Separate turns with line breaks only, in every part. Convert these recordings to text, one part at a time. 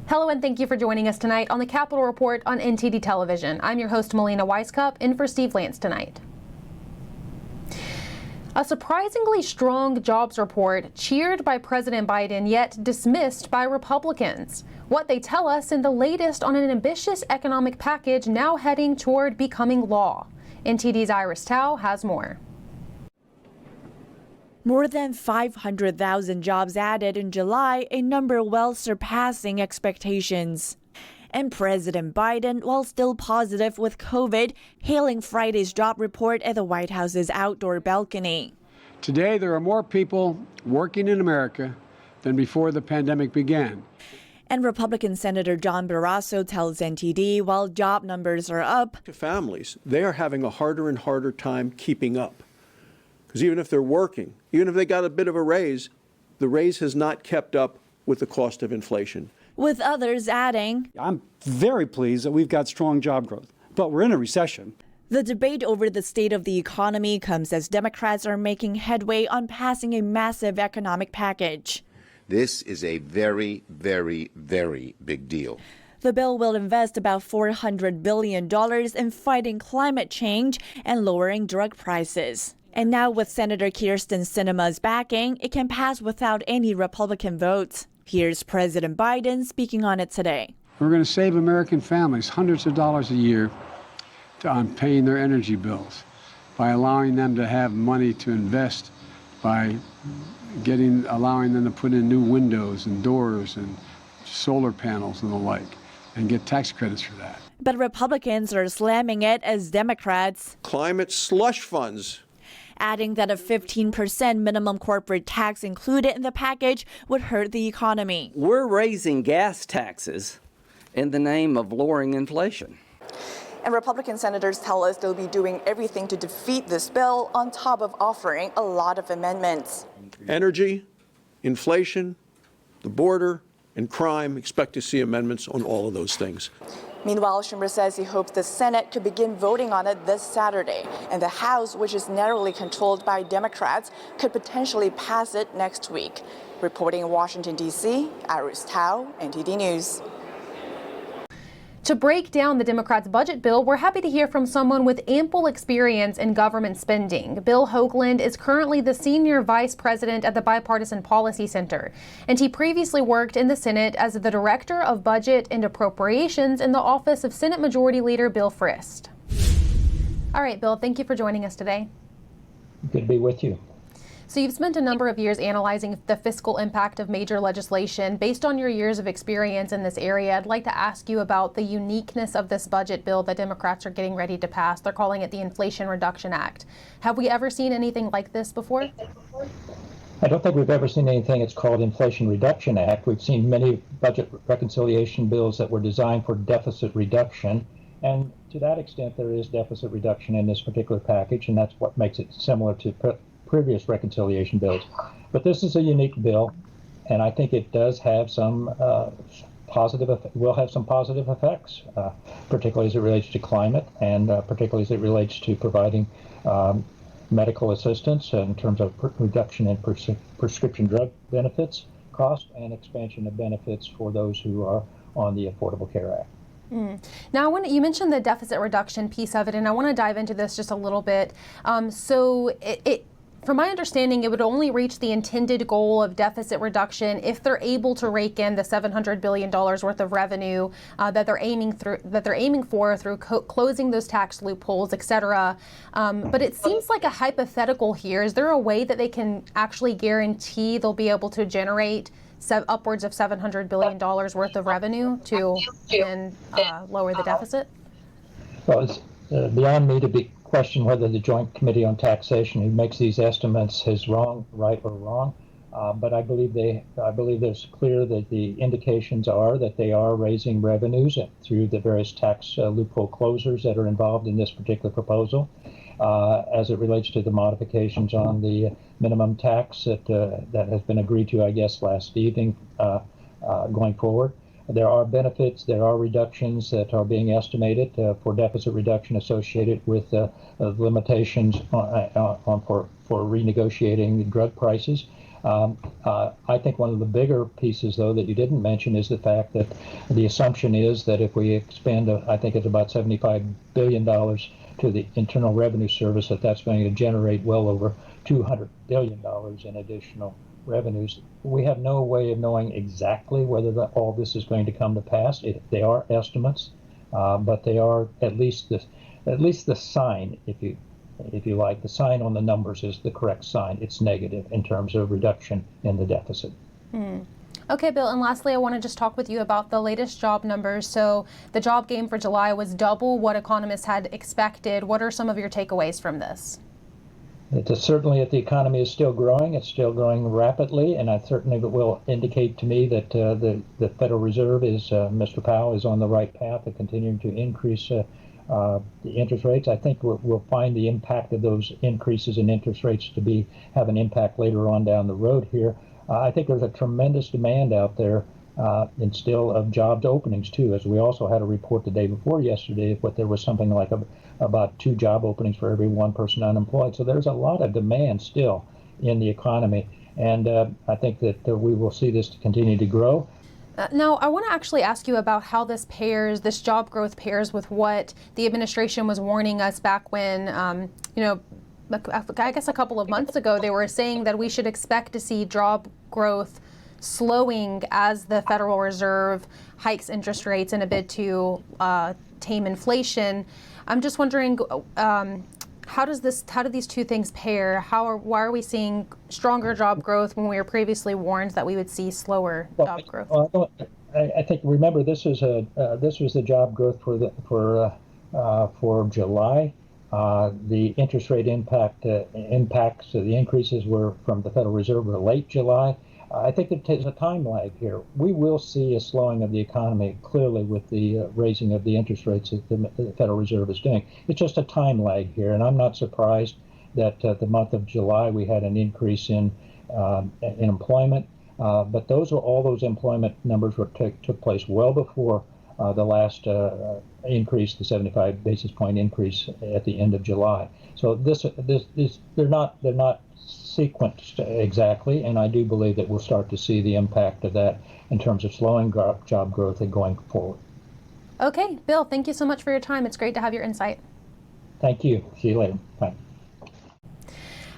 Hello and thank you for joining us tonight on the Capitol Report on NTD Television. I'm your host, Melina Weiskup, in for Steve Lance tonight. A surprisingly strong jobs report cheered by President Biden, yet dismissed by Republicans. What they tell us in the latest on an ambitious economic package now heading toward becoming law. NTD's Iris Tao has more.
More than 500,000 jobs added in July, a number well surpassing expectations. And President Biden, while still positive with COVID, hailing Friday's job report at the White House's outdoor balcony.
Today, there are more people working in America than before the pandemic began.
And Republican Senator John Barrasso tells NTD while job numbers are up,
to families, they are having a harder and harder time keeping up. Because even if they're working, even if they got a bit of a raise, the raise has not kept up with the cost of inflation.
With others adding,
I'm very pleased that we've got strong job growth, but we're in a recession.
The debate over the state of the economy comes as Democrats are making headway on passing a massive economic package.
This is a very, very, very big deal.
The bill will invest about $400 billion in fighting climate change and lowering drug prices. And now with Senator Kyrsten Sinema's backing, it can pass without any Republican votes. Here's President Biden speaking on it today.
We're going to save American families hundreds of dollars a year on paying their energy bills by allowing them to have money to invest, by allowing them to put in new windows and doors and solar panels and the like, and get tax credits for that.
But Republicans are slamming it as Democrats.
Climate slush funds.
Adding that a 15% minimum corporate tax included in the package would hurt the economy.
We're raising gas taxes in the name of lowering inflation.
And Republican senators tell us they'll be doing everything to defeat this bill on top of offering a lot of amendments.
Energy, inflation, the border, and crime, expect to see amendments on all of those things.
Meanwhile, Schumer says he hopes the Senate could begin voting on it this Saturday, and the House, which is narrowly controlled by Democrats, could potentially pass it next week. Reporting in Washington, D.C., Iris Tao, NTD News.
To break down the Democrats' budget bill, we're happy to hear from someone with ample experience in government spending. Bill Hoagland is currently the senior vice president at the Bipartisan Policy Center, and he previously worked in the Senate as the director of budget and appropriations in the office of Senate Majority Leader Bill Frist. All right, Bill, thank you for joining us today.
Good to be with you.
So you've spent a number of years analyzing the fiscal impact of major legislation. Based on your years of experience in this area, I'd like to ask you about the uniqueness of this budget bill that Democrats are getting ready to pass. They're calling it the Inflation Reduction Act. Have we ever seen anything like this before?
I don't think we've ever seen anything it's called Inflation Reduction Act. We've seen many budget reconciliation bills that were designed for deficit reduction. And to that extent, there is deficit reduction in this particular package, and that's what makes it similar to previous reconciliation bills. But this is a unique bill, and I think it does have some positive effects, particularly as it relates to climate, and particularly as it relates to providing medical assistance in terms of reduction in prescription drug benefits cost and expansion of benefits for those who are on the Affordable Care Act.
Now, you mentioned the deficit reduction piece of it, and I want to dive into this just a little bit. From my understanding, it would only reach the intended goal of deficit reduction if they're able to rake in the $700 billion worth of revenue that they're aiming for through closing those tax loopholes, et cetera. But it seems like a hypothetical here. Is there a way that they can actually guarantee they'll be able to generate upwards of $700 billion worth of revenue to lower the deficit?
Well, it's beyond me to question whether the Joint Committee on Taxation, who makes these estimates, is right or wrong. But I believe there's clear that the indications are that they are raising revenues through the various tax loophole closures that are involved in this particular proposal. As it relates to the modifications on the minimum tax that has been agreed to, I guess, last evening going forward. There are benefits, there are reductions that are being estimated for deficit reduction associated with limitations for renegotiating drug prices. I think one of the bigger pieces, though, that you didn't mention is the fact that the assumption is that if we expend, I think it's about $75 billion to the Internal Revenue Service, that's going to generate well over $200 billion in additional revenues. We have no way of knowing exactly whether all this is going to come to pass. They are estimates, but they are at least the sign, if you like. The sign on the numbers is the correct sign. It's negative in terms of reduction in the deficit.
Okay, Bill, and lastly, I want to just talk with you about the latest job numbers. So the job gain for July was double what economists had expected. What are some of your takeaways from this?
It's certainly that the economy is still growing. It's still growing rapidly, and I certainly will indicate to me that the Federal Reserve Mr. Powell is on the right path of continuing to increase the interest rates. I think we'll find the impact of those increases in interest rates to have an impact later on down the road here. I think there's a tremendous demand out there and still of jobs openings too, as we also had a report the day before yesterday, but there was something like about 2 job openings for every 1 person unemployed. So there's a lot of demand still in the economy, and I think that we will see this continue to grow.
Now, I want to actually ask you about how this job growth pairs with what the administration was warning us back when, I guess a couple of months ago, they were saying that we should expect to see job growth slowing as the Federal Reserve hikes interest rates in a bid to tame inflation. I'm just wondering, how do these two things pair? Why are we seeing stronger job growth when we were previously warned that we would see slower job growth?
I think, remember, this was the job growth for July. The interest rate impacts, the increases were from the Federal Reserve were late July. I think there's a time lag here. We will see a slowing of the economy clearly with the raising of the interest rates that the Federal Reserve is doing. It's just a time lag here, and I'm not surprised that the month of July we had an increase in employment. But all those employment numbers took place well before the last increase, the 75 basis point increase at the end of July. So they're not sequenced exactly, and I do believe that we'll start to see the impact of that in terms of slowing job growth and going forward.
Okay, Bill, thank you so much for your time. It's great to have your insight.
Thank you. See you later. Bye.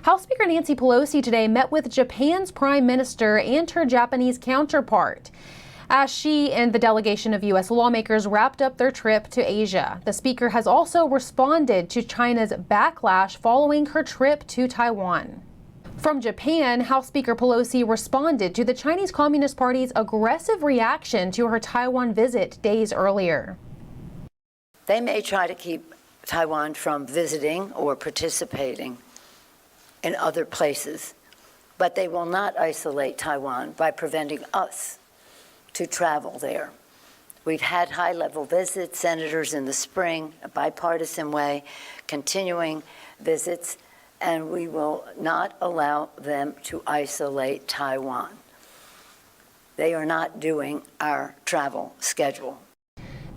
House Speaker Nancy Pelosi today met with Japan's Prime Minister and her Japanese counterpart as she and the delegation of U.S. lawmakers wrapped up their trip to Asia. The Speaker has also responded to China's backlash following her trip to Taiwan. From Japan, House Speaker Pelosi responded to the Chinese Communist Party's aggressive reaction to her Taiwan visit days earlier.
They may try to keep Taiwan from visiting or participating in other places, but they will not isolate Taiwan by preventing us to travel there. We've had high-level visits, senators in the spring, a bipartisan way, continuing visits, and we will not allow them to isolate Taiwan. They are not doing our travel schedule.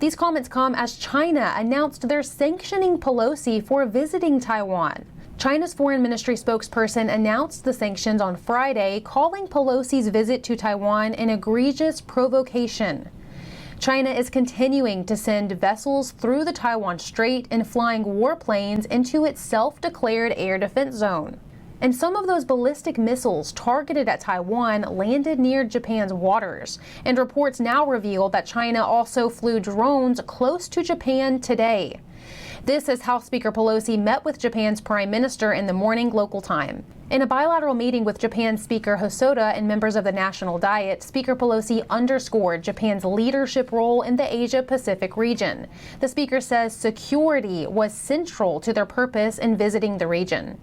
These comments come as China announced they're sanctioning Pelosi for visiting Taiwan. China's foreign ministry spokesperson announced the sanctions on Friday, calling Pelosi's visit to Taiwan an egregious provocation. China is continuing to send vessels through the Taiwan Strait and flying warplanes into its self-declared air defense zone. And some of those ballistic missiles targeted at Taiwan landed near Japan's waters. And reports now reveal that China also flew drones close to Japan today. This as House Speaker Pelosi met with Japan's Prime Minister in the morning local time. In a bilateral meeting with Japan's Speaker Hosoda and members of the National Diet, Speaker Pelosi underscored Japan's leadership role in the Asia-Pacific region. The Speaker says security was central to their purpose in visiting the region.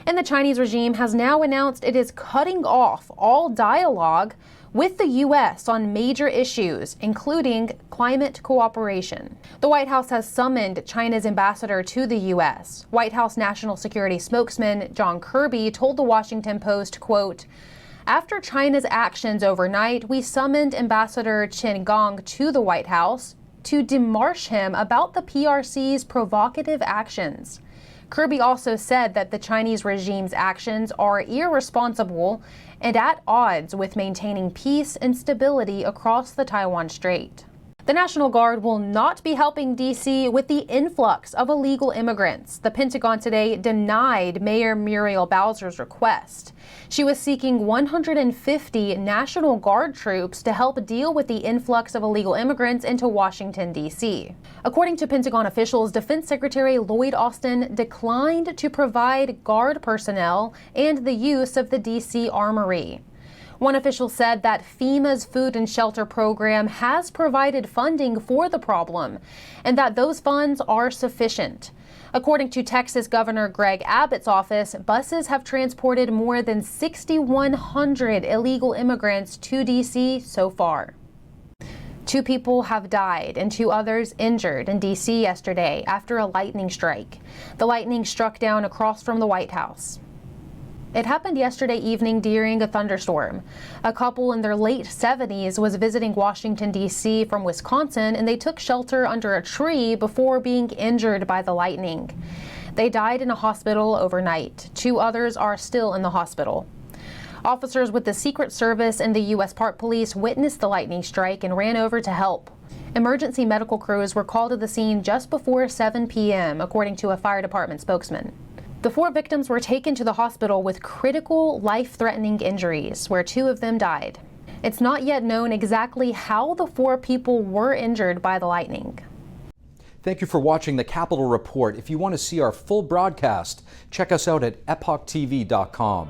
And the Chinese regime has now announced it is cutting off all dialogue with the U.S. on major issues, including climate cooperation. The White House has summoned China's ambassador to the U.S. White House National Security spokesman John Kirby told the Washington Post, quote, "After China's actions overnight, we summoned Ambassador Qin Gang to the White House to demarche him about the PRC's provocative actions." Kirby also said that the Chinese regime's actions are irresponsible and at odds with maintaining peace and stability across the Taiwan Strait. The National Guard will not be helping D.C. with the influx of illegal immigrants. The Pentagon today denied Mayor Muriel Bowser's request. She was seeking 150 National Guard troops to help deal with the influx of illegal immigrants into Washington, D.C. According to Pentagon officials, Defense Secretary Lloyd Austin declined to provide Guard personnel and the use of the D.C. Armory. One official said that FEMA's food and shelter program has provided funding for the problem and that those funds are sufficient. According to Texas Governor Greg Abbott's office, buses have transported more than 6,100 illegal immigrants to D.C. so far. 2 people have died and 2 others injured in D.C. yesterday after a lightning strike. The lightning struck down across from the White House. It happened yesterday evening during a thunderstorm. A couple in their late 70s was visiting Washington, D.C. from Wisconsin, and they took shelter under a tree before being injured by the lightning. They died in a hospital overnight. 2 others are still in the hospital. Officers with the Secret Service and the U.S. Park Police witnessed the lightning strike and ran over to help. Emergency medical crews were called to the scene just before 7 p.m., according to a fire department spokesman. The 4 victims were taken to the hospital with critical, life-threatening injuries, where 2 of them died. It's not yet known exactly how the 4 people were injured by the lightning.
Thank you for watching the Capitol Report. If you want to see our full broadcast, check us out at epochtv.com.